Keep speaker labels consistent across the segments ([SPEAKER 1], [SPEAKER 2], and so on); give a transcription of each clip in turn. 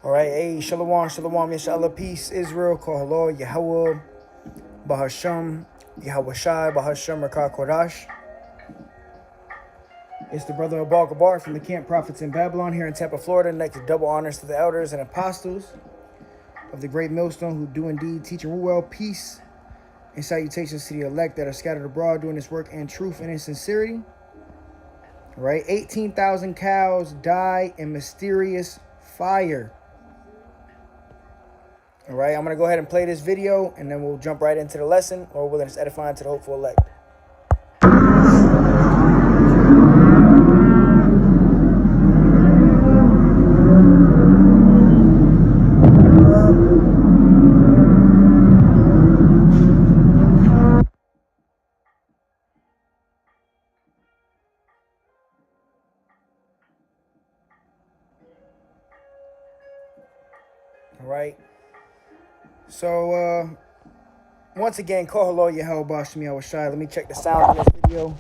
[SPEAKER 1] All right, hey, shalom, shalom, yashallah, peace, Israel, kol halal, Yahweh, Bahasham, Yahweh Shai, Bahasham, Rakah Kodash. It's the brother Abal Gabar from the Camp Prophets in Babylon here in Tampa, Florida. Next, double honors to the elders and apostles of the great millstone who do indeed teach and rule well. Peace and salutations to the elect that are scattered abroad doing this work in truth and in sincerity. All right, 18,000 cows die in mysterious fire. All right, I'm going to go ahead and play this video, and then we'll jump right into the lesson, or we'll let us edify to the hopeful elect. All right. So, once again, call hello, Yahweh Bashmi Awashai. Let me check the sound of this video.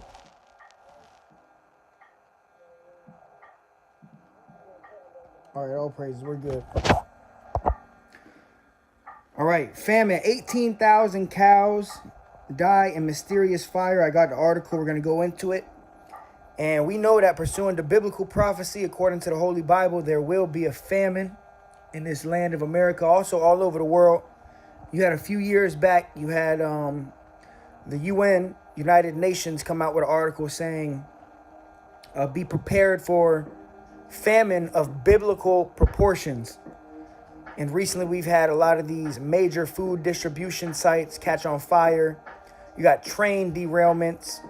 [SPEAKER 1] All right, all praises. We're good. All right, famine. 18,000 cows die in mysterious fire. I got the article. We're going to go into it. And we know that pursuant to biblical prophecy, according to the Holy Bible, there will be a famine in this land of America, also all over the world. You had a few years back, you had the UN, United Nations, come out with an article saying, be prepared for famine of biblical proportions. And recently we've had a lot of these major food distribution sites catch on fire. You got train derailments.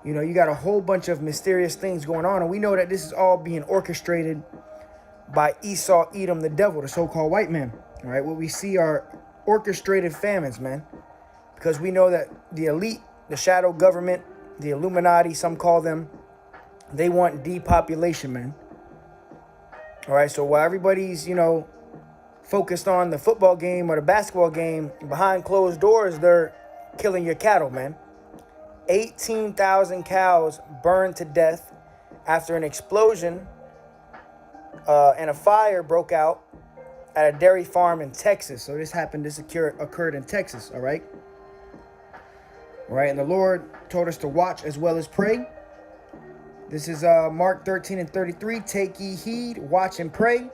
[SPEAKER 1] You know, you got a whole bunch of mysterious things going on. And we know that this is all being orchestrated by Esau, Edom, the devil, the so-called white man. All right, what we see are orchestrated famines, man, because we know that the elite, the shadow government, the Illuminati, some call them, they want depopulation, man. All right, so while everybody's, you know, focused on the football game or the basketball game, behind closed doors, they're killing your cattle, man. 18,000 cows burned to death after an explosion and a fire broke out at a dairy farm in Texas. So this occurred in Texas, all right? All right, and the Lord told us to watch as well as pray. This is Mark 13:33. Take ye heed, watch and pray,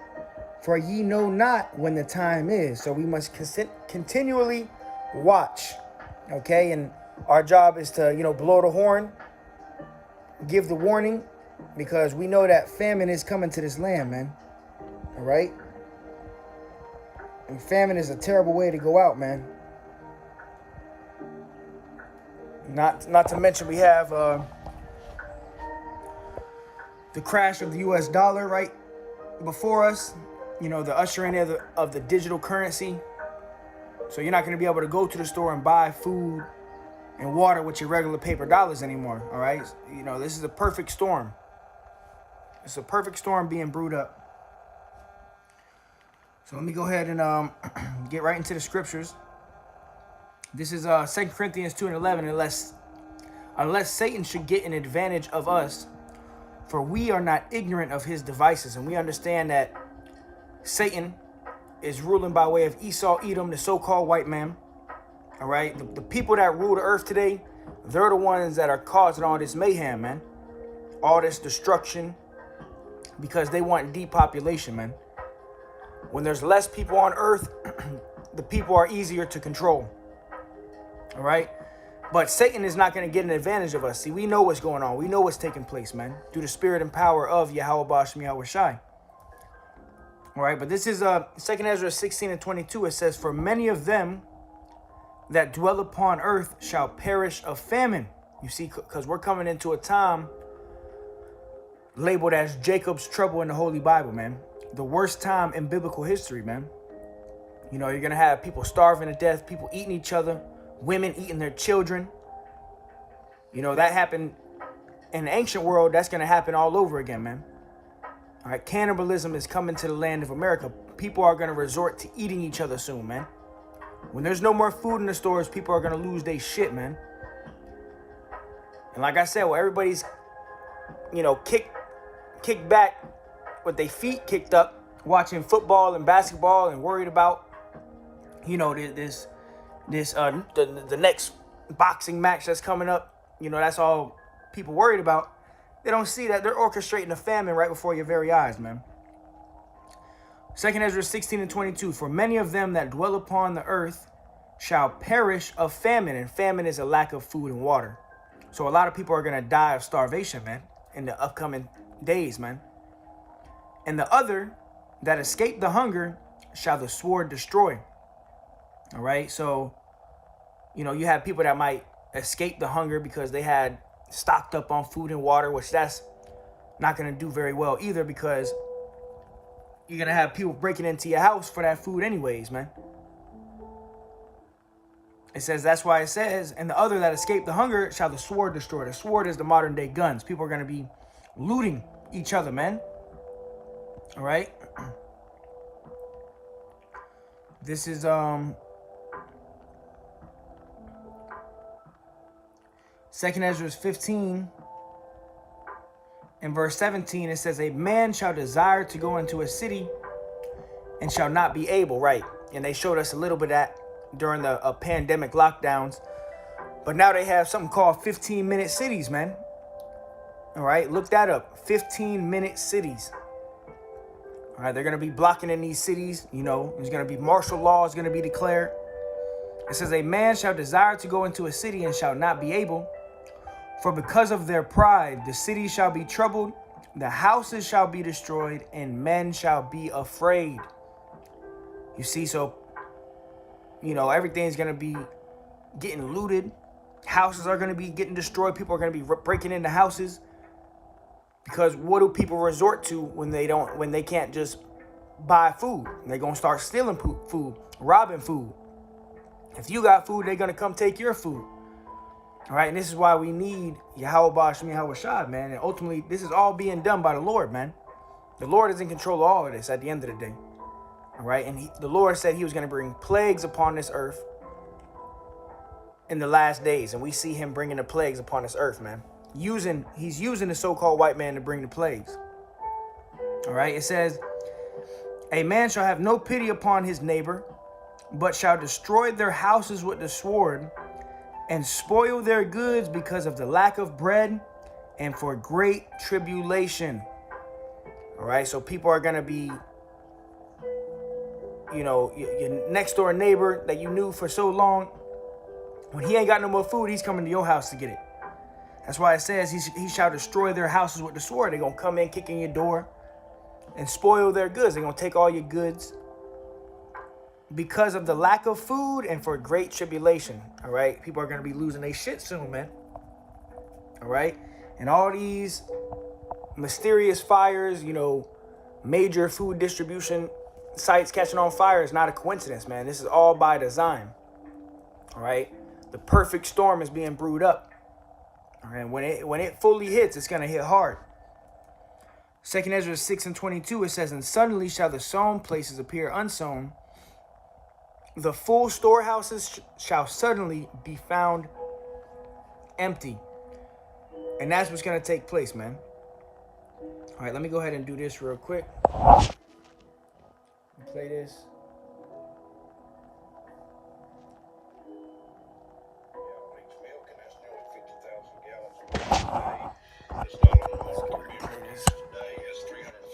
[SPEAKER 1] for ye know not when the time is. So we must continually watch, okay? And our job is to, you know, blow the horn, give the warning, because we know that famine is coming to this land, man, all right? And famine is a terrible way to go out, man. Not to mention we have the crash of the U.S. dollar right before us. You know, the ushering of the digital currency. So you're not going to be able to go to the store and buy food and water with your regular paper dollars anymore, all right? You know, this is a perfect storm. It's a perfect storm being brewed up. So let me go ahead and get right into the scriptures. This is 2 Corinthians 2:11. Unless Satan should get an advantage of us, for we are not ignorant of his devices. And we understand that Satan is ruling by way of Esau, Edom, the so-called white man. All right, the people that rule the earth today, they're the ones that are causing all this mayhem, man. All this destruction, because they want depopulation, man. When there's less people on earth, the people are easier to control. All right? But Satan is not going to get an advantage of us. See, we know what's going on. We know what's taking place, man, through the spirit and power of Yahweh Bashmi Awashai. All right, but this is 2 Ezra 16:22. It says, for many of them that dwell upon earth shall perish of famine. You see, because we're coming into a time labeled as Jacob's trouble in the Holy Bible, man. The worst time in biblical history, man. You know, you're going to have people starving to death, people eating each other, women eating their children. You know, that happened in the ancient world. That's going to happen all over again, man. All right, cannibalism is coming to the land of America. People are going to resort to eating each other soon, man. When there's no more food in the stores, people are going to lose their shit, man. And like I said, well, everybody's, you know, kick back with their feet kicked up, watching football and basketball and worried about, you know, the next boxing match that's coming up. You know, that's all people worried about. They don't see that they're orchestrating a famine right before your very eyes, man. 2nd Ezra 16:22. For many of them that dwell upon the earth shall perish of famine. And famine is a lack of food and water. So a lot of people are going to die of starvation, man, in the upcoming days, man. And the other that escape the hunger shall the sword destroy. All right. So, you know, you have people that might escape the hunger because they had stocked up on food and water, which that's not going to do very well either, because you're going to have people breaking into your house for that food anyways, man. It says, that's why it says, and the other that escaped the hunger shall the sword destroy. The sword is the modern day guns. People are going to be looting each other, man. All right. This is, 2nd Ezra 15 and verse 17, it says, a man shall desire to go into a city and shall not be able, right? And they showed us a little bit of that during the pandemic lockdowns. But now they have something called 15-minute cities, man. All right, look that up. 15-minute cities. All right, they're going to be blocking in these cities. You know, there's going to be martial law is going to be declared. It says, a man shall desire to go into a city and shall not be able. For because of their pride, the city shall be troubled, the houses shall be destroyed, and men shall be afraid. You see, so, you know, everything's going to be getting looted. Houses are going to be getting destroyed. People are going to be breaking into houses. Because what do people resort to when they can't just buy food? They're going to start stealing food, robbing food. If you got food, they're going to come take your food. All right, and this is why we need Yahweh Shem Yahweh Shad, man. And ultimately, this is all being done by the Lord, man. The Lord is in control of all of this at the end of the day. All right, and the Lord said he was going to bring plagues upon this earth in the last days. And we see him bringing the plagues upon this earth, man. He's using the so-called white man to bring the plagues. All right, it says, a man shall have no pity upon his neighbor, but shall destroy their houses with the sword, and spoil their goods because of the lack of bread and for great tribulation. All right, so people are going to be, you know, your next door neighbor that you knew for so long, when he ain't got no more food, he's coming to your house to get it. That's why it says he shall destroy their houses with the sword. They're going to come in, kick in your door, and spoil their goods. They're going to take all your goods because of the lack of food and for great tribulation. All right. People are going to be losing their shit soon, man. All right. And all these mysterious fires, you know, major food distribution sites catching on fire is not a coincidence, man. This is all by design. All right. The perfect storm is being brewed up. All right. When it fully hits, it's going to hit hard. 2nd Ezra 6:22, it says, and suddenly shall the sown places appear unsown. The full storehouses shall suddenly be found empty. And that's what's going to take place, man. All right, let me go ahead and do this real quick. Play this.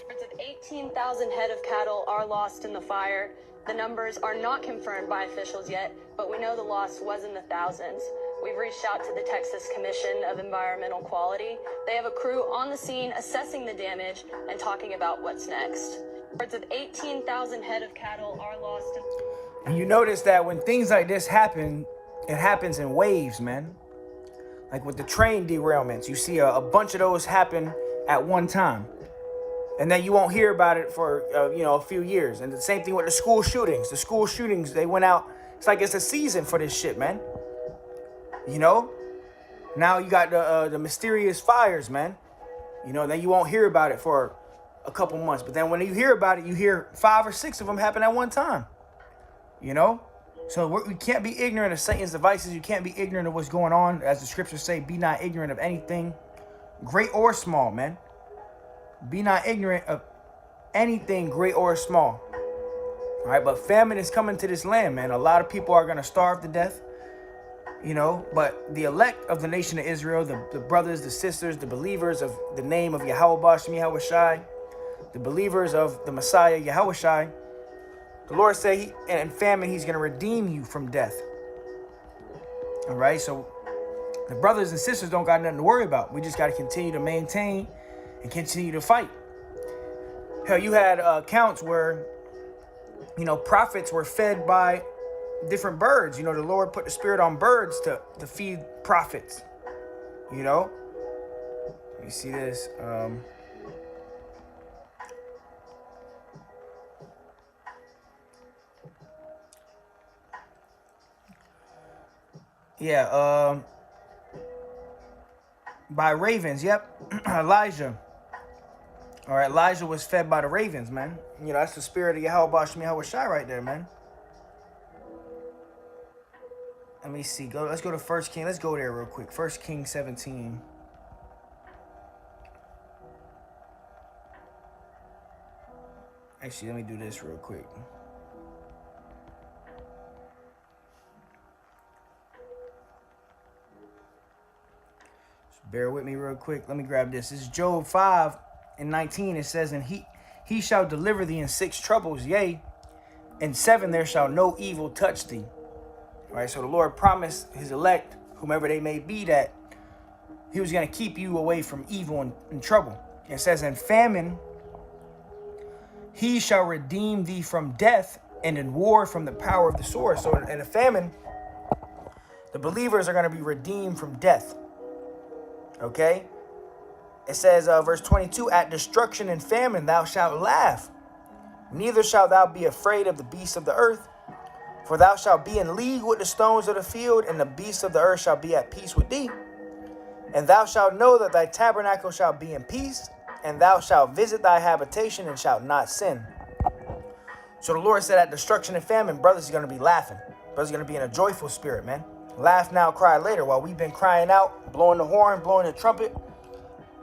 [SPEAKER 2] Upwards of 18,000 head of cattle are lost in the fire. The numbers are not confirmed by officials yet, but we know the loss was in the thousands. We've reached out to the Texas Commission of Environmental Quality. They have a crew on the scene assessing the damage and talking about what's next. Upwards of 18,000 head of cattle are lost.
[SPEAKER 1] And you notice that when things like this happen, it happens in waves, man. Like with the train derailments, you see a bunch of those happen at one time. And then you won't hear about it for, a few years. And the same thing with the school shootings. The school shootings, they went out. It's like it's a season for this shit, man. You know? Now you got the mysterious fires, man. You know, then you won't hear about it for a couple months. But then when you hear about it, you hear 5 or 6 of them happen at one time. You know? So we can't be ignorant of Satan's devices. You can't be ignorant of what's going on. As the scriptures say, be not ignorant of anything, great or small, man. Be not ignorant of anything great or small. All right, but famine is coming to this land, man. A lot of people are going to starve to death, you know, but the elect of the nation of Israel, the brothers, the sisters, the believers of the name of Yahweh Bashem Yahweh Shai, the believers of the Messiah Yahweh Shai, the Lord said in famine, he's going to redeem you from death. All right, so the brothers and sisters don't got nothing to worry about. We just got to continue to maintain and continue to fight. Hell, you had accounts where, you know, prophets were fed by different birds. You know, the Lord put the spirit on birds to feed prophets, you know. Let me see this. By ravens. Yep. Elijah. All right, Elijah was fed by the ravens, man. You know, that's the spirit of Yahweh Bashem Yahweh Shai right there, man. Let me see. Let's go to 1 King. Let's go there real quick. 1 King 17. Actually, let me do this real quick. Just bear with me real quick. Let me grab this. This is Job 5:19. It says, and he shall deliver thee in 6 troubles, yea, in 7 there shall no evil touch thee. All right, so the Lord promised his elect, whomever they may be, that he was going to keep you away from evil and trouble. It says, in famine, he shall redeem thee from death, and in war from the power of the sword. So in a famine, the believers are going to be redeemed from death. Okay? It says, verse 22, at destruction and famine thou shalt laugh, neither shalt thou be afraid of the beasts of the earth, for thou shalt be in league with the stones of the field, and the beasts of the earth shall be at peace with thee. And thou shalt know that thy tabernacle shall be in peace, and thou shalt visit thy habitation and shalt not sin. So the Lord said at destruction and famine, brothers are going to be laughing. Brothers are going to be in a joyful spirit, man. Laugh now, cry later. While we've been crying out, blowing the horn, blowing the trumpet,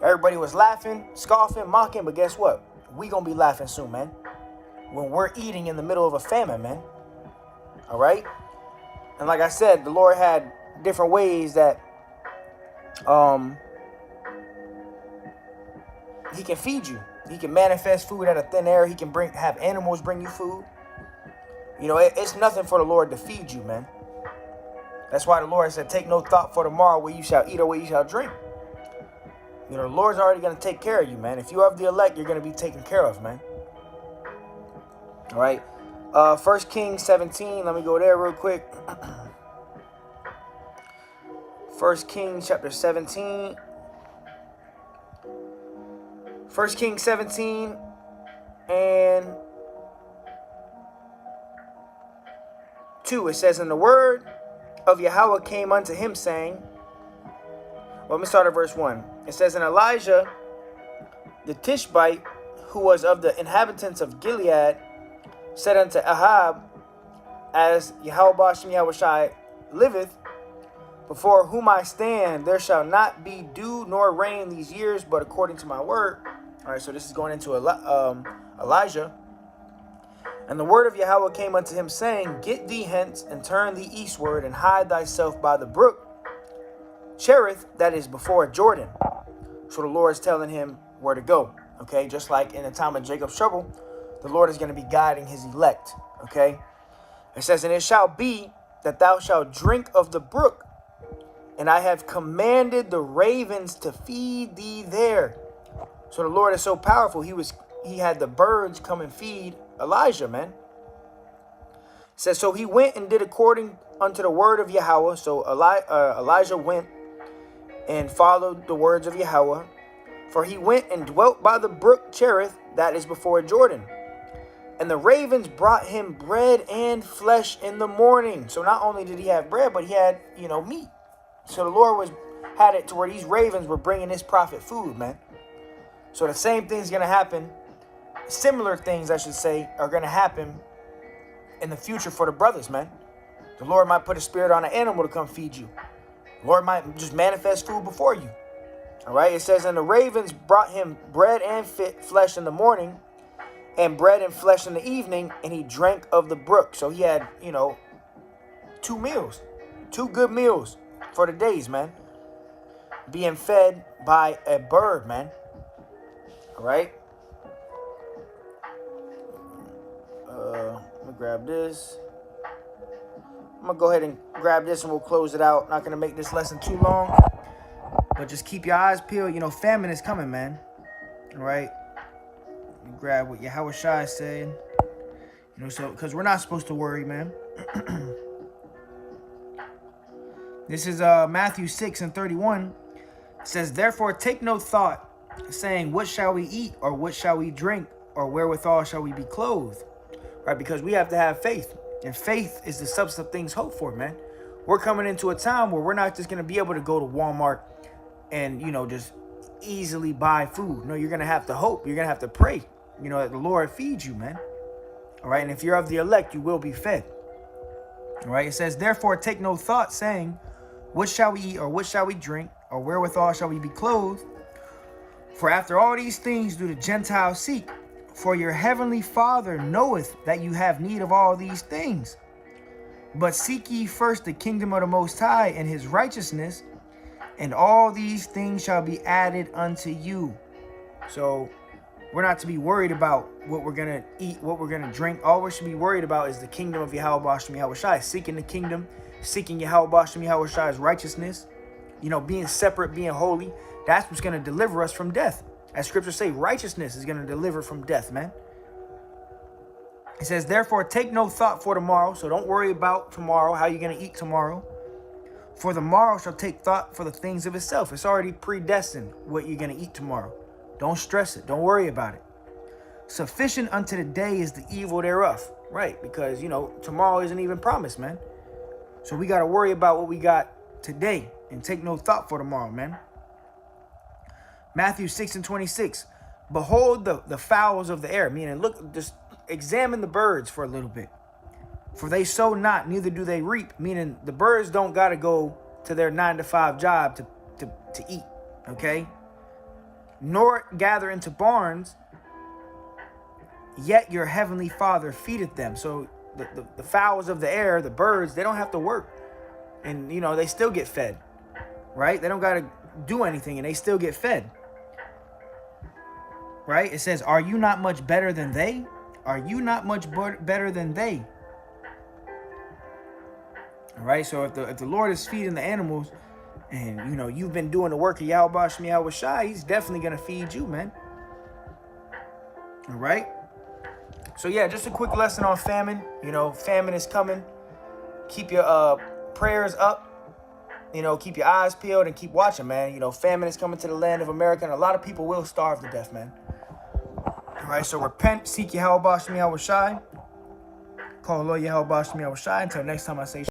[SPEAKER 1] everybody was laughing, scoffing, mocking. But guess what? We going to be laughing soon, man. When we're eating in the middle of a famine, man. All right? And like I said, the Lord had different ways that he can feed you. He can manifest food out of thin air. He can have animals bring you food. You know, it's nothing for the Lord to feed you, man. That's why the Lord said, take no thought for tomorrow, where you shall eat or where you shall drink. You know, the Lord's already going to take care of you, man. If you have the elect, you're going to be taken care of, man. All right. 1 King 17. Let me go there real quick. 1 King chapter 17. 1 King 17 and 2. It says, and the word of Yahweh came unto him, saying, well, let me start at verse 1. It says, and Elijah the Tishbite, who was of the inhabitants of Gilead, said unto Ahab, as Yahweh Bashem Yahweh Shai liveth, before whom I stand, there shall not be dew nor rain these years, but according to my word. All right, so this is going into Elijah. And the word of Yahweh came unto him, saying, get thee hence, and turn thee eastward, and hide thyself by the brook Cherith, that is before Jordan. So the Lord is telling him where to go. Okay, just like in the time of Jacob's trouble, the Lord is going to be guiding his elect. Okay, it says, and it shall be that thou shalt drink of the brook, and I have commanded the ravens to feed thee there. So the Lord is so powerful. He had the birds come and feed Elijah, man. It says, so he went and did according unto the word of Yahweh. So Elijah went and followed the words of Yahweh. For he went and dwelt by the brook Cherith, that is before Jordan. And the ravens brought him bread and flesh in the morning. So not only did he have bread, but he had, meat. So the Lord had it to where these ravens were bringing his prophet food, man. So the same thing's going to happen. Similar things, I should say, are going to happen in the future for the brothers, man. The Lord might put a spirit on an animal to come feed you. The Lord might just manifest food before you. All right. It says, and the ravens brought him bread and flesh in the morning, and bread and flesh in the evening, and he drank of the brook. So he had, 2 meals, 2 good meals for the days, man. Being fed by a bird, man. All right. Let me grab this. I'm going to go ahead and grab this and we'll close it out. Not going to make this lesson too long. But just keep your eyes peeled. Famine is coming, man. All right. Grab what Yahweh Shai is saying. So because we're not supposed to worry, man. This is Matthew 6:31. It says, therefore take no thought, saying, what shall we eat, or what shall we drink, or wherewithal shall we be clothed? Right? Because we have to have faith. And faith is the substance of things hoped for, man. We're coming into a time where we're not just going to be able to go to Walmart and, just easily buy food. No, you're going to have to hope. You're going to have to pray, that the Lord feeds you, man. All right. And if you're of the elect, you will be fed. All right. It says, therefore, take no thought, saying, what shall we eat, or what shall we drink, or wherewithal shall we be clothed? For after all these things do the Gentiles seek. For your heavenly Father knoweth that you have need of all these things. But seek ye first the kingdom of the Most High and his righteousness, and all these things shall be added unto you. So we're not to be worried about what we're going to eat, what we're going to drink. All we should be worried about is the kingdom of Yahweh Bashem Yahweh Shai. Seeking the kingdom, seeking Yahweh Bashem Yahweh Shai's righteousness, being separate, being holy. That's what's going to deliver us from death. As scriptures say, righteousness is going to deliver from death, man. It says, therefore, take no thought for tomorrow. So don't worry about tomorrow, how you're going to eat tomorrow. For the morrow shall take thought for the things of itself. It's already predestined what you're going to eat tomorrow. Don't stress it. Don't worry about it. Sufficient unto the day is the evil thereof. Right? Because, tomorrow isn't even promised, man. So we got to worry about what we got today and take no thought for tomorrow, man. Matthew 6:26. Behold the fowls of the air. Meaning, look, just examine the birds for a little bit. For they sow not, neither do they reap. Meaning, the birds don't got to go to their 9-to-5 job to eat. Okay? Nor gather into barns, yet your heavenly Father feedeth them. So the fowls of the air, the birds, they don't have to work. And, they still get fed. Right? They don't got to do anything and they still get fed. Right? It says, are you not much better than they? Are you not much better than they? All right. So if the Lord is feeding the animals and, you've been doing the work of Yahweh Bashem Yahweh Shai, he's definitely going to feed you, man. All right. So, yeah, just a quick lesson on famine. Famine is coming. Keep your prayers up. Keep your eyes peeled and keep watching, man. Famine is coming to the land of America, and a lot of people will starve to death, man. All right, so repent, seek Yahweh Bashem Yahweh Shai. Call Lord Yahweh Bashem Yahweh Shai. Until next time I say